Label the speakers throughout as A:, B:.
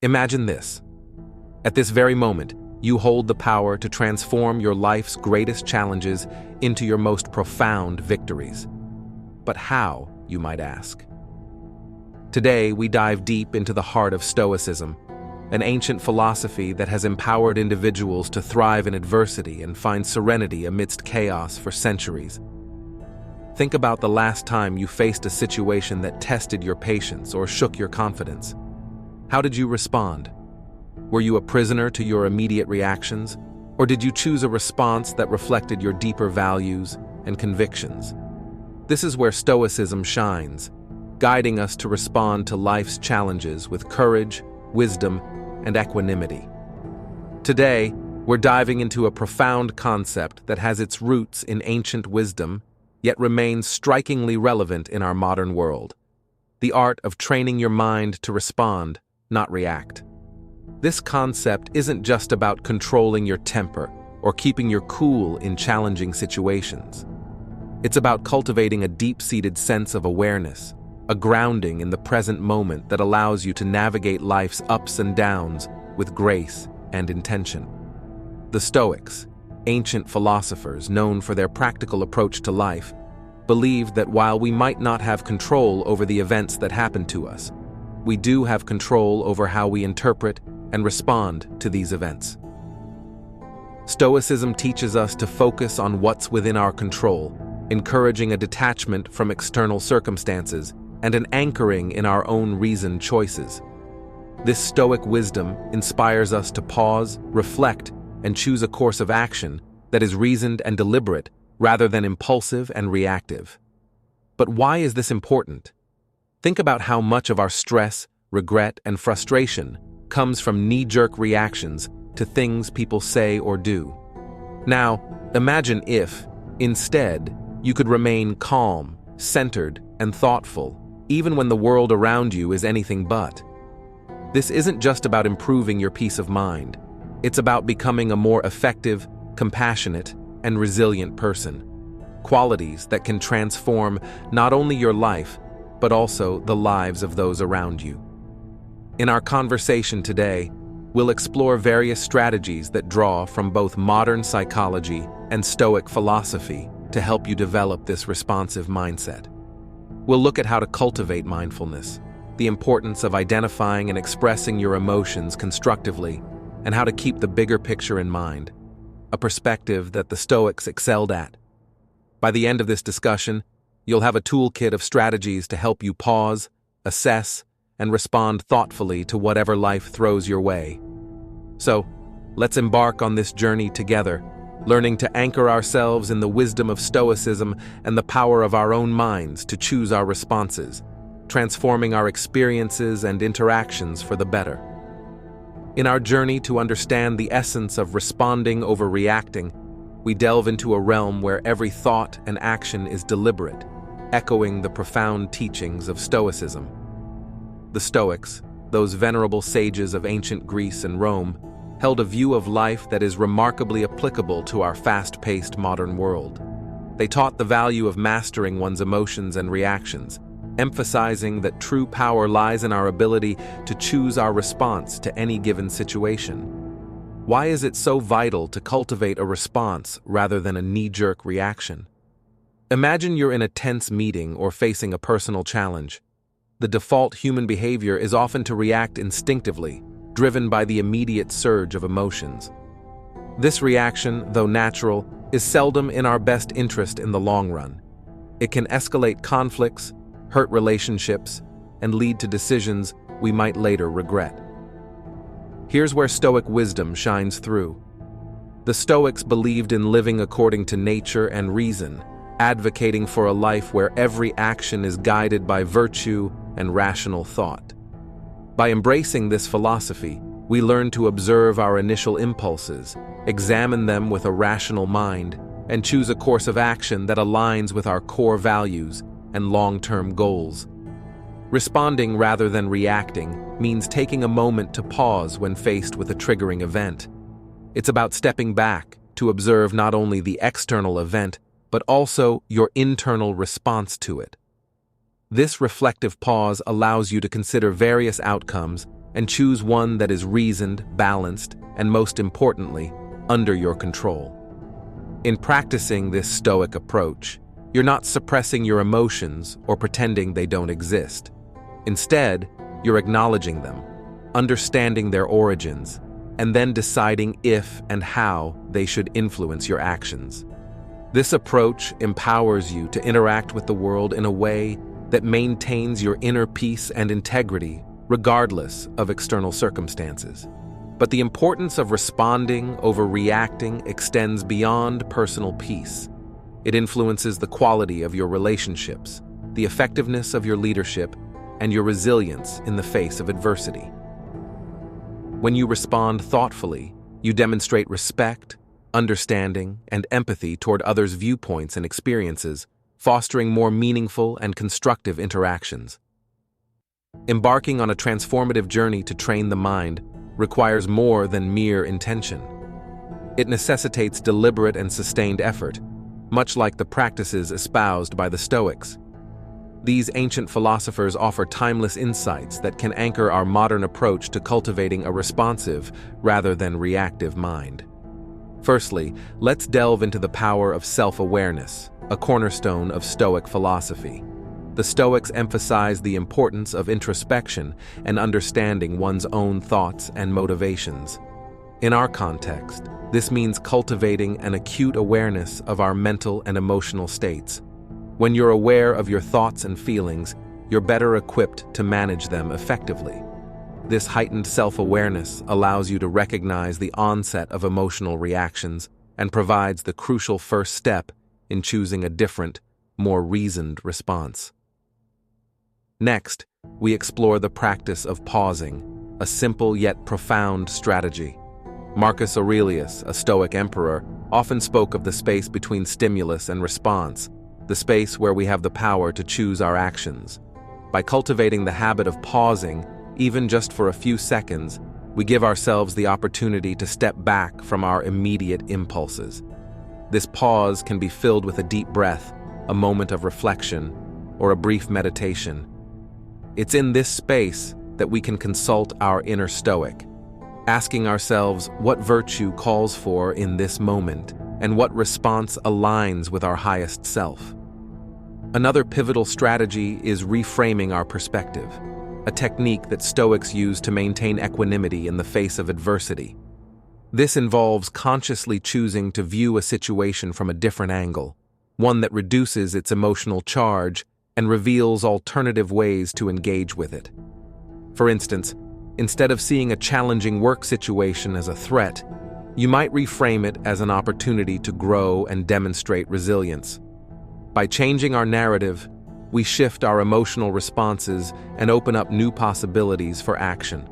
A: Imagine this. At this very moment, you hold the power to transform your life's greatest challenges into your most profound victories. But how, you might ask? Today, we dive deep into the heart of Stoicism, an ancient philosophy that has empowered individuals to thrive in adversity and find serenity amidst chaos for centuries. Think about the last time you faced a situation that tested your patience or shook your confidence. How did you respond? Were you a prisoner to your immediate reactions, or did you choose a response that reflected your deeper values and convictions? This is where Stoicism shines, guiding us to respond to life's challenges with courage, wisdom, and equanimity. Today, we're diving into a profound concept that has its roots in ancient wisdom, yet remains strikingly relevant in our modern world: the art of training your mind to respond, not react. This concept isn't just about controlling your temper or keeping your cool in challenging situations. It's about cultivating a deep-seated sense of awareness, a grounding in the present moment that allows you to navigate life's ups and downs with grace and intention. The Stoics, ancient philosophers known for their practical approach to life, believed that while we might not have control over the events that happen to us, we do have control over how we interpret and respond to these events. Stoicism teaches us to focus on what's within our control, encouraging a detachment from external circumstances and an anchoring in our own reasoned choices. This Stoic wisdom inspires us to pause, reflect, and choose a course of action that is reasoned and deliberate rather than impulsive and reactive. But why is this important? Think about how much of our stress, regret, and frustration comes from knee-jerk reactions to things people say or do. Now, imagine if, instead, you could remain calm, centered, and thoughtful, even when the world around you is anything but. This isn't just about improving your peace of mind. It's about becoming a more effective, compassionate, and resilient person. Qualities that can transform not only your life, but also the lives of those around you. In our conversation today, we'll explore various strategies that draw from both modern psychology and Stoic philosophy to help you develop this responsive mindset. We'll look at how to cultivate mindfulness, the importance of identifying and expressing your emotions constructively, and how to keep the bigger picture in mind, a perspective that the Stoics excelled at. By the end of this discussion, you'll have a toolkit of strategies to help you pause, assess, and respond thoughtfully to whatever life throws your way. So, let's embark on this journey together, learning to anchor ourselves in the wisdom of Stoicism and the power of our own minds to choose our responses, transforming our experiences and interactions for the better. In our journey to understand the essence of responding over reacting, we delve into a realm where every thought and action is deliberate, echoing the profound teachings of Stoicism. The Stoics, those venerable sages of ancient Greece and Rome, held a view of life that is remarkably applicable to our fast-paced modern world. They taught the value of mastering one's emotions and reactions, emphasizing that true power lies in our ability to choose our response to any given situation. Why is it so vital to cultivate a response rather than a knee-jerk reaction? Imagine you're in a tense meeting or facing a personal challenge. The default human behavior is often to react instinctively, driven by the immediate surge of emotions. This reaction, though natural, is seldom in our best interest in the long run. It can escalate conflicts, hurt relationships, and lead to decisions we might later regret. Here's where Stoic wisdom shines through. The Stoics believed in living according to nature and reason, advocating for a life where every action is guided by virtue and rational thought. By embracing this philosophy, we learn to observe our initial impulses, examine them with a rational mind, and choose a course of action that aligns with our core values and long-term goals. Responding rather than reacting means taking a moment to pause when faced with a triggering event. It's about stepping back to observe not only the external event, but also your internal response to it. This reflective pause allows you to consider various outcomes and choose one that is reasoned, balanced, and most importantly, under your control. In practicing this stoic approach, you're not suppressing your emotions or pretending they don't exist. Instead, you're acknowledging them, understanding their origins, and then deciding if and how they should influence your actions. This approach empowers you to interact with the world in a way that maintains your inner peace and integrity, regardless of external circumstances. But the importance of responding over reacting extends beyond personal peace. It influences the quality of your relationships, the effectiveness of your leadership, and your resilience in the face of adversity. When you respond thoughtfully, you demonstrate respect, understanding, and empathy toward others' viewpoints and experiences, fostering more meaningful and constructive interactions. Embarking on a transformative journey to train the mind requires more than mere intention. It necessitates deliberate and sustained effort, much like the practices espoused by the Stoics. These ancient philosophers offer timeless insights that can anchor our modern approach to cultivating a responsive rather than reactive mind. Firstly, let's delve into the power of self-awareness, a cornerstone of Stoic philosophy. The Stoics emphasize the importance of introspection and understanding one's own thoughts and motivations. In our context, this means cultivating an acute awareness of our mental and emotional states. When you're aware of your thoughts and feelings, you're better equipped to manage them effectively. This heightened self-awareness allows you to recognize the onset of emotional reactions and provides the crucial first step in choosing a different, more reasoned response. Next, we explore the practice of pausing, a simple yet profound strategy. Marcus Aurelius, a Stoic emperor, often spoke of the space between stimulus and response, the space where we have the power to choose our actions. By cultivating the habit of pausing, even just for a few seconds, we give ourselves the opportunity to step back from our immediate impulses. This pause can be filled with a deep breath, a moment of reflection, or a brief meditation. It's in this space that we can consult our inner Stoic, asking ourselves what virtue calls for in this moment and what response aligns with our highest self. Another pivotal strategy is reframing our perspective, a technique that Stoics use to maintain equanimity in the face of adversity. This involves consciously choosing to view a situation from a different angle, one that reduces its emotional charge and reveals alternative ways to engage with it. For instance, instead of seeing a challenging work situation as a threat, you might reframe it as an opportunity to grow and demonstrate resilience. By changing our narrative, we shift our emotional responses and open up new possibilities for action.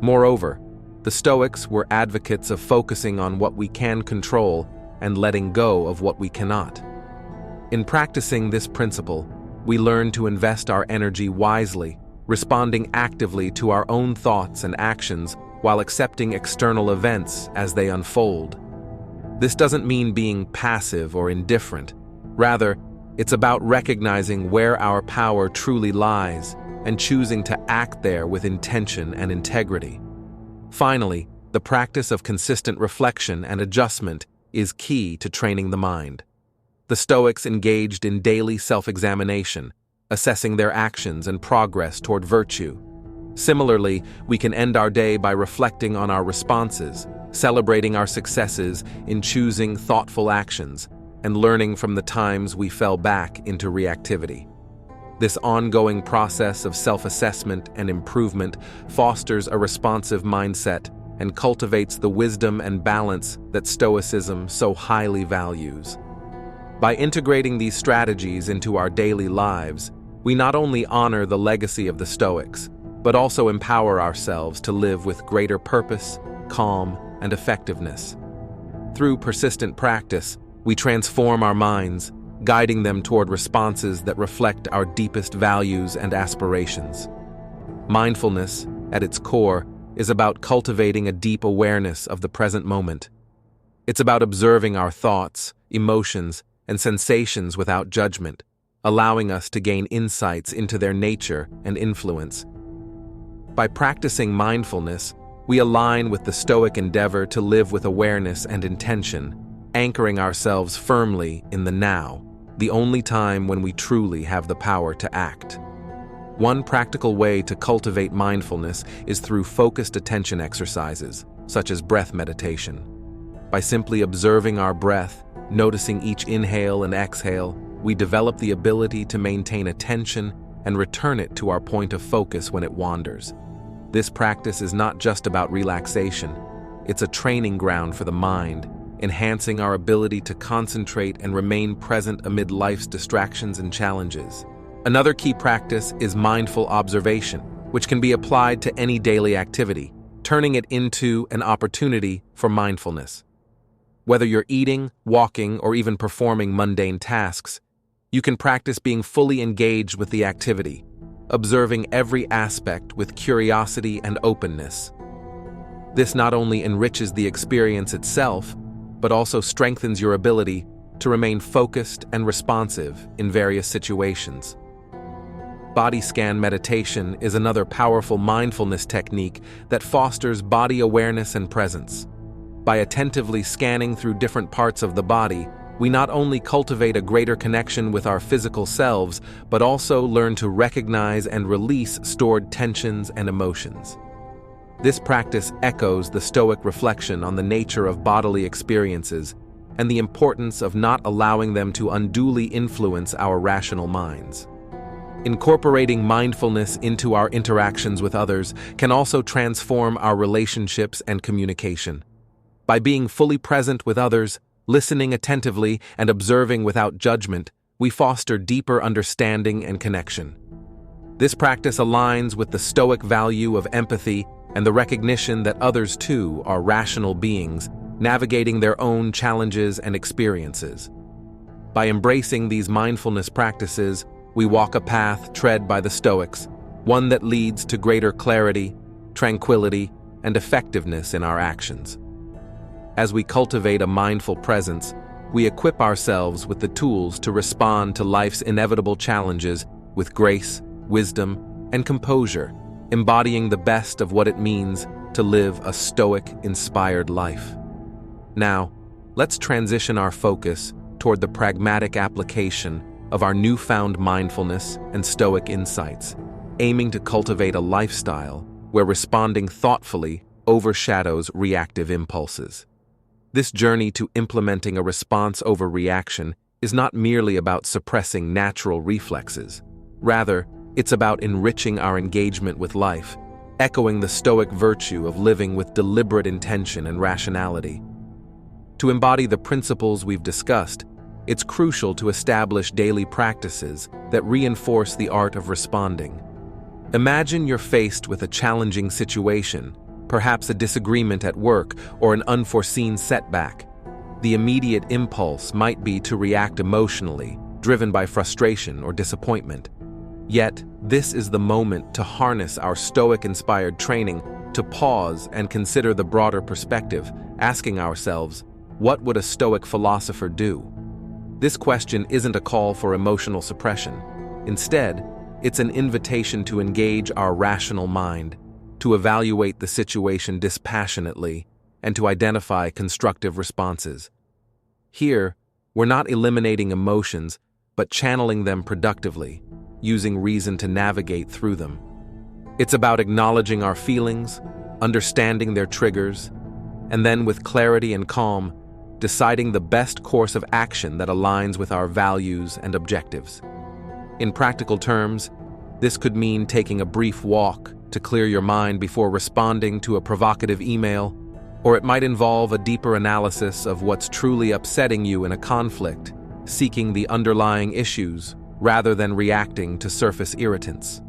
A: Moreover, the Stoics were advocates of focusing on what we can control and letting go of what we cannot. In practicing this principle, we learn to invest our energy wisely, responding actively to our own thoughts and actions while accepting external events as they unfold. This doesn't mean being passive or indifferent. Rather, it's about recognizing where our power truly lies and choosing to act there with intention and integrity. Finally, the practice of consistent reflection and adjustment is key to training the mind. The Stoics engaged in daily self-examination, assessing their actions and progress toward virtue. Similarly, we can end our day by reflecting on our responses, celebrating our successes in choosing thoughtful actions, and learning from the times we fell back into reactivity. This ongoing process of self-assessment and improvement fosters a responsive mindset and cultivates the wisdom and balance that Stoicism so highly values. By integrating these strategies into our daily lives, we not only honor the legacy of the Stoics, but also empower ourselves to live with greater purpose, calm, and effectiveness. Through persistent practice, we transform our minds, guiding them toward responses that reflect our deepest values and aspirations. Mindfulness, at its core, is about cultivating a deep awareness of the present moment. It's about observing our thoughts, emotions, and sensations without judgment, allowing us to gain insights into their nature and influence. By practicing mindfulness, we align with the Stoic endeavor to live with awareness and intention, anchoring ourselves firmly in the now, the only time when we truly have the power to act. One practical way to cultivate mindfulness is through focused attention exercises, such as breath meditation. By simply observing our breath, noticing each inhale and exhale, we develop the ability to maintain attention and return it to our point of focus when it wanders. This practice is not just about relaxation, it's a training ground for the mind, enhancing our ability to concentrate and remain present amid life's distractions and challenges. Another key practice is mindful observation, which can be applied to any daily activity, turning it into an opportunity for mindfulness. Whether you're eating, walking, or even performing mundane tasks, you can practice being fully engaged with the activity, observing every aspect with curiosity and openness. This not only enriches the experience itself, but also strengthens your ability to remain focused and responsive in various situations. Body scan meditation is another powerful mindfulness technique that fosters body awareness and presence. By attentively scanning through different parts of the body, we not only cultivate a greater connection with our physical selves, but also learn to recognize and release stored tensions and emotions. This practice echoes the Stoic reflection on the nature of bodily experiences and the importance of not allowing them to unduly influence our rational minds. Incorporating mindfulness into our interactions with others can also transform our relationships and communication. By being fully present with others, listening attentively, and observing without judgment, we foster deeper understanding and connection. This practice aligns with the Stoic value of empathy and the recognition that others too are rational beings, navigating their own challenges and experiences. By embracing these mindfulness practices, we walk a path tread by the Stoics, one that leads to greater clarity, tranquility, and effectiveness in our actions. As we cultivate a mindful presence, we equip ourselves with the tools to respond to life's inevitable challenges with grace, wisdom, and composure, embodying the best of what it means to live a Stoic-inspired life. Now, let's transition our focus toward the pragmatic application of our newfound mindfulness and Stoic insights, aiming to cultivate a lifestyle where responding thoughtfully overshadows reactive impulses. This journey to implementing a response over reaction is not merely about suppressing natural reflexes. Rather, it's about enriching our engagement with life, echoing the Stoic virtue of living with deliberate intention and rationality. To embody the principles we've discussed, it's crucial to establish daily practices that reinforce the art of responding. Imagine you're faced with a challenging situation, perhaps a disagreement at work or an unforeseen setback. The immediate impulse might be to react emotionally, driven by frustration or disappointment. Yet, this is the moment to harness our Stoic-inspired training to pause and consider the broader perspective, asking ourselves, what would a Stoic philosopher do? This question isn't a call for emotional suppression. Instead, it's an invitation to engage our rational mind, to evaluate the situation dispassionately, and to identify constructive responses. Here, we're not eliminating emotions, but channeling them productively, using reason to navigate through them. It's about acknowledging our feelings, understanding their triggers, and then with clarity and calm, deciding the best course of action that aligns with our values and objectives. In practical terms, this could mean taking a brief walk to clear your mind before responding to a provocative email, or it might involve a deeper analysis of what's truly upsetting you in a conflict, seeking the underlying issues rather than reacting to surface irritants.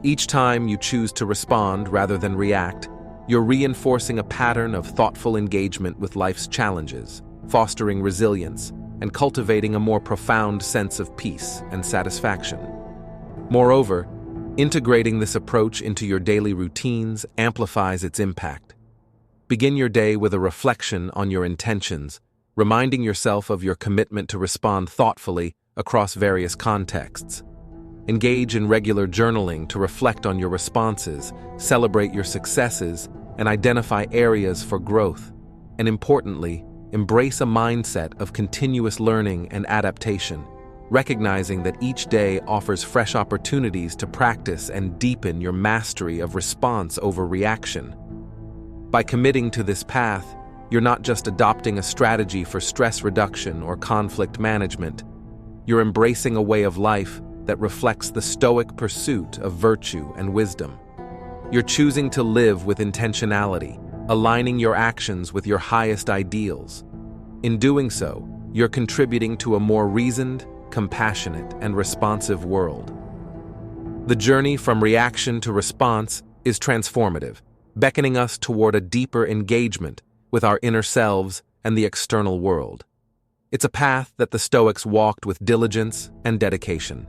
A: Each time you choose to respond rather than react, you're reinforcing a pattern of thoughtful engagement with life's challenges, fostering resilience, and cultivating a more profound sense of peace and satisfaction. Moreover, integrating this approach into your daily routines amplifies its impact. Begin your day with a reflection on your intentions, reminding yourself of your commitment to respond thoughtfully across various contexts. Engage in regular journaling to reflect on your responses, celebrate your successes, and identify areas for growth. And importantly, embrace a mindset of continuous learning and adaptation, recognizing that each day offers fresh opportunities to practice and deepen your mastery of response over reaction. By committing to this path, you're not just adopting a strategy for stress reduction or conflict management. You're embracing a way of life that reflects the stoic pursuit of virtue and wisdom. You're choosing to live with intentionality, aligning your actions with your highest ideals. In doing so, you're contributing to a more reasoned, compassionate, and responsive world. The journey from reaction to response is transformative, beckoning us toward a deeper engagement with our inner selves and the external world. It's a path that the Stoics walked with diligence and dedication.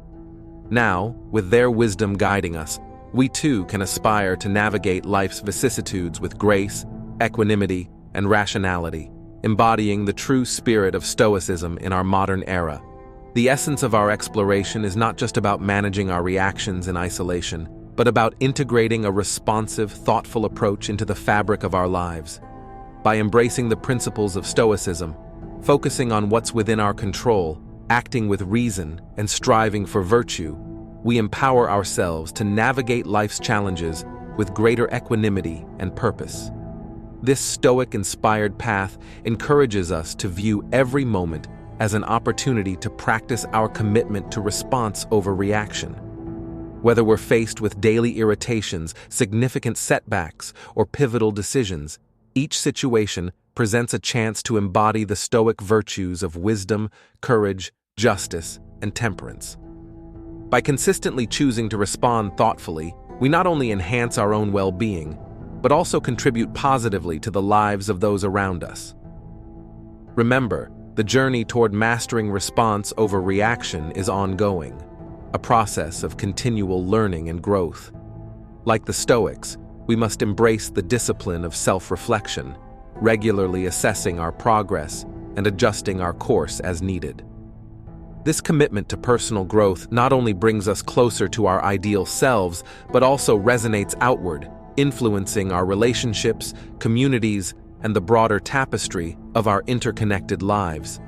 A: Now, with their wisdom guiding us, we too can aspire to navigate life's vicissitudes with grace, equanimity, and rationality, embodying the true spirit of Stoicism in our modern era. The essence of our exploration is not just about managing our reactions in isolation, but about integrating a responsive, thoughtful approach into the fabric of our lives. By embracing the principles of Stoicism, focusing on what's within our control, acting with reason, and striving for virtue, we empower ourselves to navigate life's challenges with greater equanimity and purpose. This Stoic-inspired path encourages us to view every moment as an opportunity to practice our commitment to response over reaction. Whether we're faced with daily irritations, significant setbacks, or pivotal decisions, each situation presents a chance to embody the Stoic virtues of wisdom, courage, justice, and temperance. By consistently choosing to respond thoughtfully, we not only enhance our own well-being, but also contribute positively to the lives of those around us. Remember, the journey toward mastering response over reaction is ongoing, a process of continual learning and growth. Like the Stoics, we must embrace the discipline of self-reflection, regularly assessing our progress and adjusting our course as needed. This commitment to personal growth not only brings us closer to our ideal selves, but also resonates outward, influencing our relationships, communities, and the broader tapestry of our interconnected lives.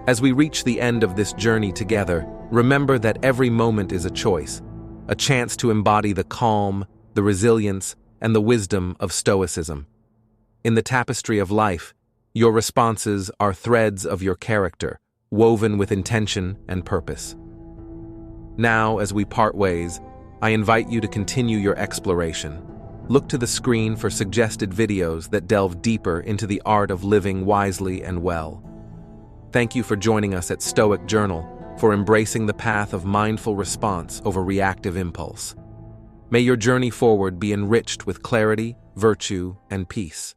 A: As we reach the end of this journey together, remember that every moment is a choice, a chance to embody the calm, the resilience, and the wisdom of Stoicism. In the tapestry of life, your responses are threads of your character, woven with intention and purpose. Now, as we part ways, I invite you to continue your exploration. Look to the screen for suggested videos that delve deeper into the art of living wisely and well. Thank you for joining us at Stoic Journal for embracing the path of mindful response over reactive impulse. May your journey forward be enriched with clarity, virtue, and peace.